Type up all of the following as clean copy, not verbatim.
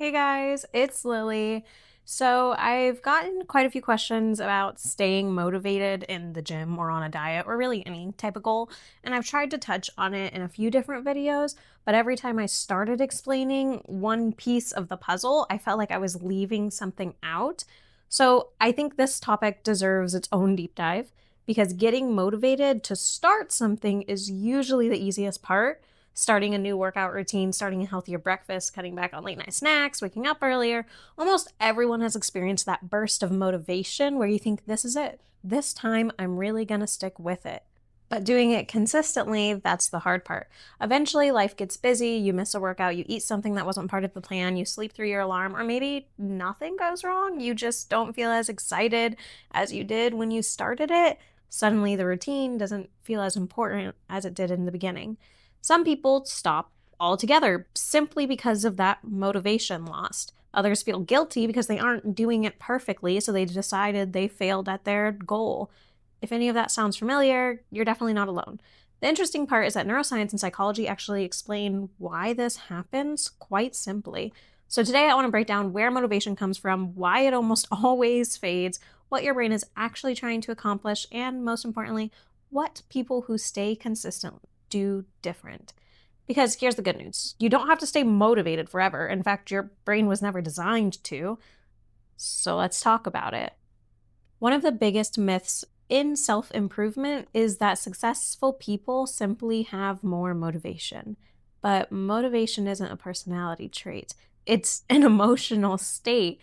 Hey guys, it's Lily. So I've gotten quite a few questions about staying motivated in the gym or on a diet or really any type of goal. And I've tried to touch on it in a few different videos, but every time I started explaining one piece of the puzzle, I felt like I was leaving something out. So I think this topic deserves its own deep dive because getting motivated to start something is usually the easiest part. Starting a new workout routine, starting a healthier breakfast, cutting back on late night snacks, waking up earlier. Almost everyone has experienced that burst of motivation where you think, this is it. This time I'm really going to stick with it. But doing it consistently, that's the hard part. Eventually, life gets busy, you miss a workout, you eat something that wasn't part of the plan, you sleep through your alarm, or maybe nothing goes wrong. You just don't feel as excited as you did when you started it. Suddenly, the routine doesn't feel as important as it did in the beginning. Some people stop altogether simply because of that motivation lost. Others feel guilty because they aren't doing it perfectly, so they decided they failed at their goal. If any of that sounds familiar, you're definitely not alone. The interesting part is that neuroscience and psychology actually explain why this happens quite simply. So today I want to break down where motivation comes from, why it almost always fades, what your brain is actually trying to accomplish, and most importantly, what people who stay consistent do different. Because here's the good news. You don't have to stay motivated forever. In fact, your brain was never designed to. So let's talk about it. One of the biggest myths in self improvement is that successful people simply have more motivation. But motivation isn't a personality trait, it's an emotional state.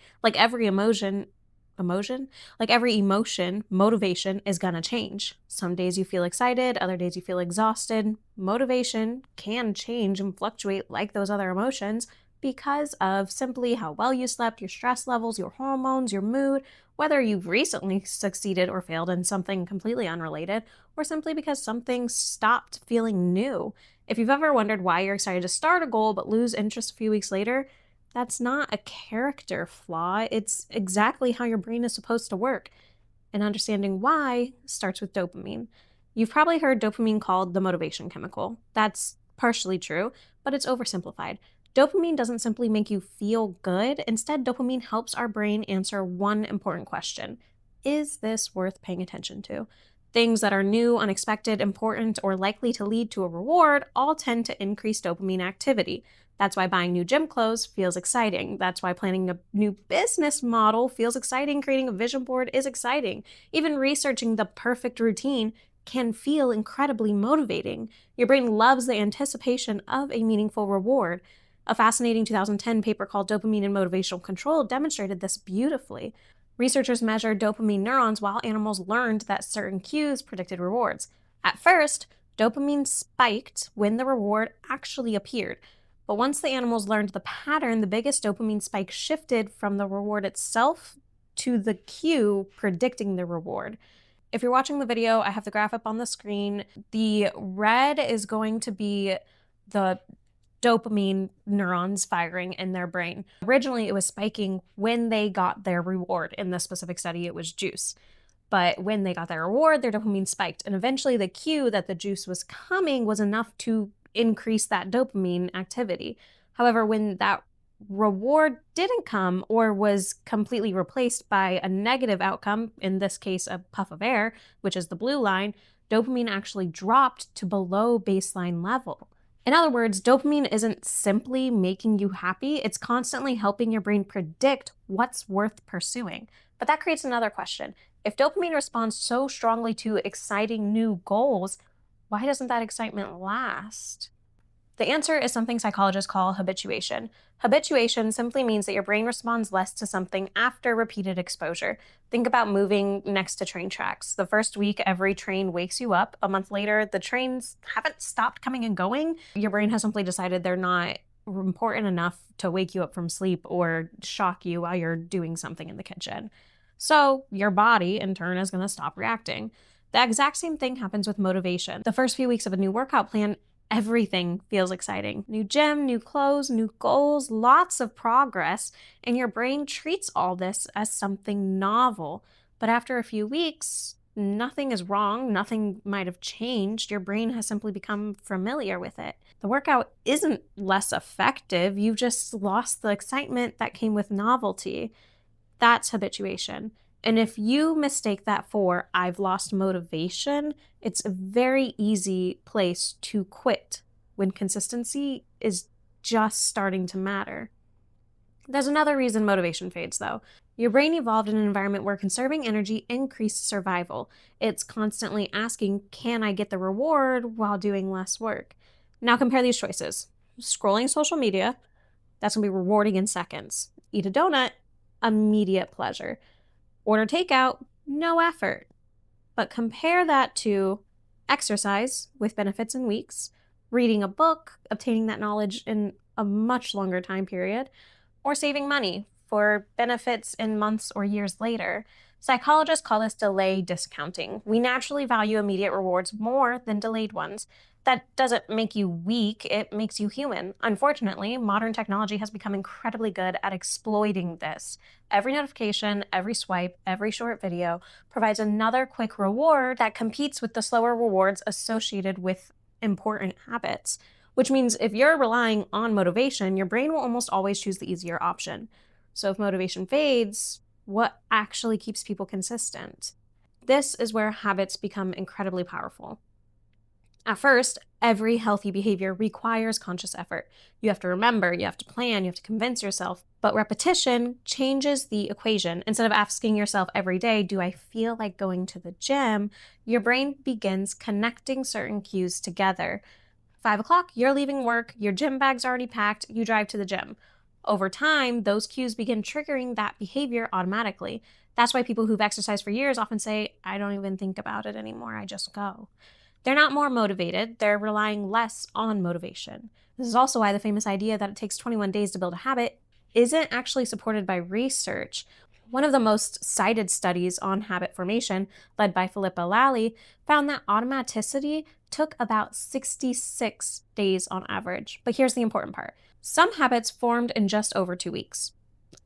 Emotion? Like every emotion, motivation is gonna change. Some days you feel excited, other days you feel exhausted. Motivation can change and fluctuate like those other emotions because of simply how well you slept, your stress levels, your hormones, your mood, whether you've recently succeeded or failed in something completely unrelated, or simply because something stopped feeling new. If you've ever wondered why you're excited to start a goal but lose interest a few weeks later, that's not a character flaw. It's exactly how your brain is supposed to work. And understanding why starts with dopamine. You've probably heard dopamine called the motivation chemical. That's partially true, but it's oversimplified. Dopamine doesn't simply make you feel good. Instead, dopamine helps our brain answer one important question. Is this worth paying attention to? Things that are new, unexpected, important, or likely to lead to a reward all tend to increase dopamine activity. That's why buying new gym clothes feels exciting. That's why planning a new business model feels exciting. Creating a vision board is exciting. Even researching the perfect routine can feel incredibly motivating. Your brain loves the anticipation of a meaningful reward. A fascinating 2010 paper called Dopamine and Motivational Control demonstrated this beautifully. Researchers measured dopamine neurons while animals learned that certain cues predicted rewards. At first, dopamine spiked when the reward actually appeared. But once the animals learned the pattern, the biggest dopamine spike shifted from the reward itself to the cue predicting the reward. If you're watching the video, I have the graph up on the screen. The red is going to be the dopamine neurons firing in their brain. Originally, it was spiking when they got their reward. In this specific study, it was juice. But when they got their reward, their dopamine spiked. And eventually, the cue that the juice was coming was enough to increase that dopamine activity. However, when that reward didn't come or was completely replaced by a negative outcome, in this case, a puff of air, which is the blue line, dopamine actually dropped to below baseline level. In other words, dopamine isn't simply making you happy, it's constantly helping your brain predict what's worth pursuing. But that creates another question. If dopamine responds so strongly to exciting new goals, why doesn't that excitement last? The answer is something psychologists call habituation. Habituation simply means that your brain responds less to something after repeated exposure. Think about moving next to train tracks. The first week, every train wakes you up. A month later, the trains haven't stopped coming and going. Your brain has simply decided they're not important enough to wake you up from sleep or shock you while you're doing something in the kitchen. So your body, in turn, is going to stop reacting. The exact same thing happens with motivation. The first few weeks of a new workout plan, everything feels exciting. New gym, new clothes, new goals, lots of progress, and your brain treats all this as something novel. But after a few weeks, nothing is wrong. Nothing might have changed. Your brain has simply become familiar with it. The workout isn't less effective. You've just lost the excitement that came with novelty. That's habituation. And if you mistake that for I've lost motivation, it's a very easy place to quit when consistency is just starting to matter. There's another reason motivation fades, though. Your brain evolved in an environment where conserving energy increased survival. It's constantly asking, can I get the reward while doing less work? Now compare these choices. Scrolling social media, that's going to be rewarding in seconds. Eat a donut, immediate pleasure. Order takeout, no effort. But compare that to exercise with benefits in weeks, reading a book, obtaining that knowledge in a much longer time period, or saving money for benefits in months or years later. Psychologists call this delay discounting. We naturally value immediate rewards more than delayed ones. That doesn't make you weak, it makes you human. Unfortunately, modern technology has become incredibly good at exploiting this. Every notification, every swipe, every short video provides another quick reward that competes with the slower rewards associated with important habits. Which means if you're relying on motivation, your brain will almost always choose the easier option. So if motivation fades, what actually keeps people consistent? This is where habits become incredibly powerful. At first, every healthy behavior requires conscious effort. You have to remember, you have to plan, you have to convince yourself. But repetition changes the equation. Instead of asking yourself every day, do I feel like going to the gym? Your brain begins connecting certain cues together. 5 o'clock, you're leaving work, your gym bag's already packed, you drive to the gym. Over time, those cues begin triggering that behavior automatically. That's why people who've exercised for years often say, I don't even think about it anymore, I just go. They're not more motivated, they're relying less on motivation. This is also why the famous idea that it takes 21 days to build a habit isn't actually supported by research. One of the most cited studies on habit formation, led by Philippa Lally, found that automaticity took about 66 days on average. But here's the important part. Some habits formed in just over 2 weeks.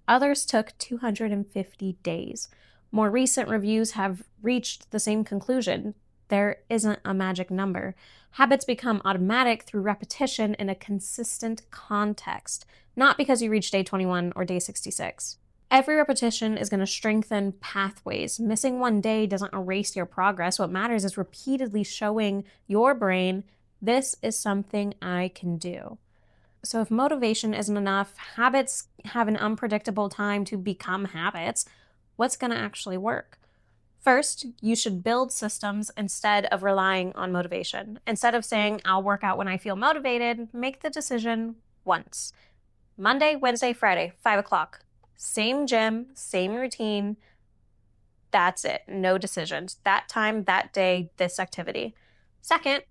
Others took 250 days. More recent reviews have reached the same conclusion. There isn't a magic number. Habits become automatic through repetition in a consistent context, not because you reach day 21 or day 66. Every repetition is going to strengthen pathways. Missing one day doesn't erase your progress. What matters is repeatedly showing your brain, this is something I can do. So if motivation isn't enough, habits have an unpredictable time to become habits, what's going to actually work? First, you should build systems instead of relying on motivation. Instead of saying, I'll work out when I feel motivated, make the decision once. Monday, Wednesday, Friday, 5 o'clock. Same gym, same routine. That's it. No decisions. That time, that day, this activity. Second,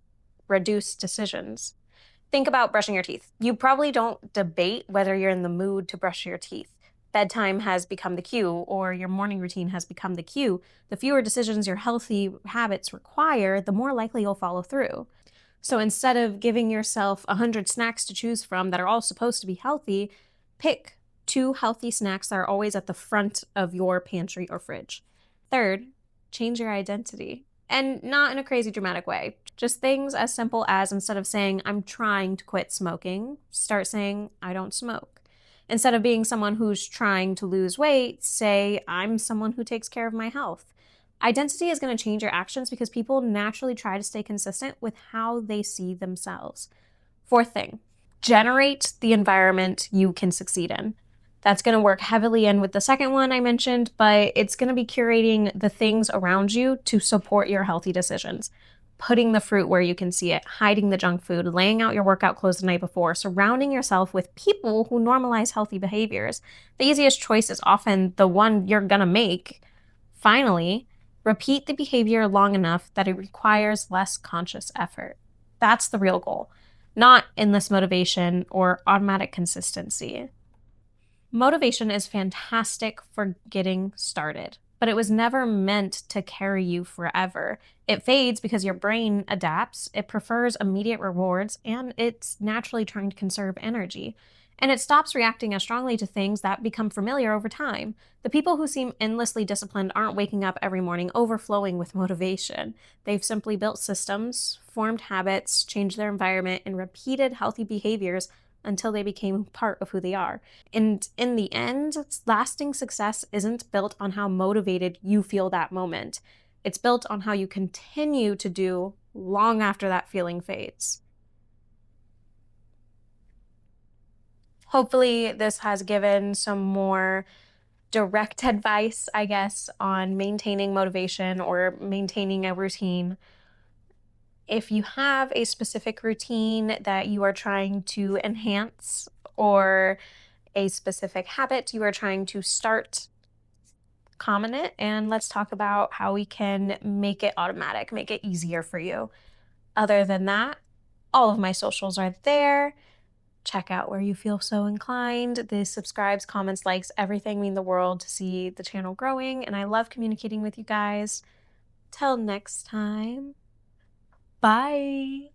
reduce decisions. Think about brushing your teeth. You probably don't debate whether you're in the mood to brush your teeth. Bedtime has become the cue, or your morning routine has become the cue. The fewer decisions your healthy habits require, the more likely you'll follow through. So instead of giving yourself 100 snacks to choose from that are all supposed to be healthy, pick 2 healthy snacks that are always at the front of your pantry or fridge. Third, change your identity. And not in a crazy dramatic way. Just things as simple as instead of saying, I'm trying to quit smoking, start saying, I don't smoke. Instead of being someone who's trying to lose weight, say, I'm someone who takes care of my health. Identity is going to change your actions because people naturally try to stay consistent with how they see themselves. Fourth thing, generate the environment you can succeed in. That's going to work heavily in with the second one I mentioned, but it's going to be curating the things around you to support your healthy decisions. Putting the fruit where you can see it, hiding the junk food, laying out your workout clothes the night before, surrounding yourself with people who normalize healthy behaviors. The easiest choice is often the one you're going to make. Finally, repeat the behavior long enough that it requires less conscious effort. That's the real goal, not endless motivation or automatic consistency. Motivation is fantastic for getting started, but it was never meant to carry you forever. It fades because your brain adapts, it prefers immediate rewards, and it's naturally trying to conserve energy. And it stops reacting as strongly to things that become familiar over time. The people who seem endlessly disciplined aren't waking up every morning overflowing with motivation. They've simply built systems, formed habits, changed their environment, and repeated healthy behaviors until they became part of who they are. And in the end, lasting success isn't built on how motivated you feel that moment. It's built on how you continue to do long after that feeling fades. Hopefully, this has given some more direct advice, I guess, on maintaining motivation or maintaining a routine. If you have a specific routine that you are trying to enhance or a specific habit you are trying to start, comment it and let's talk about how we can make it automatic, make it easier for you. Other than that, all of my socials are there. Check out where you feel so inclined. The subscribes, comments, likes, everything mean the world to see the channel growing. And I love communicating with you guys. Till next time, bye.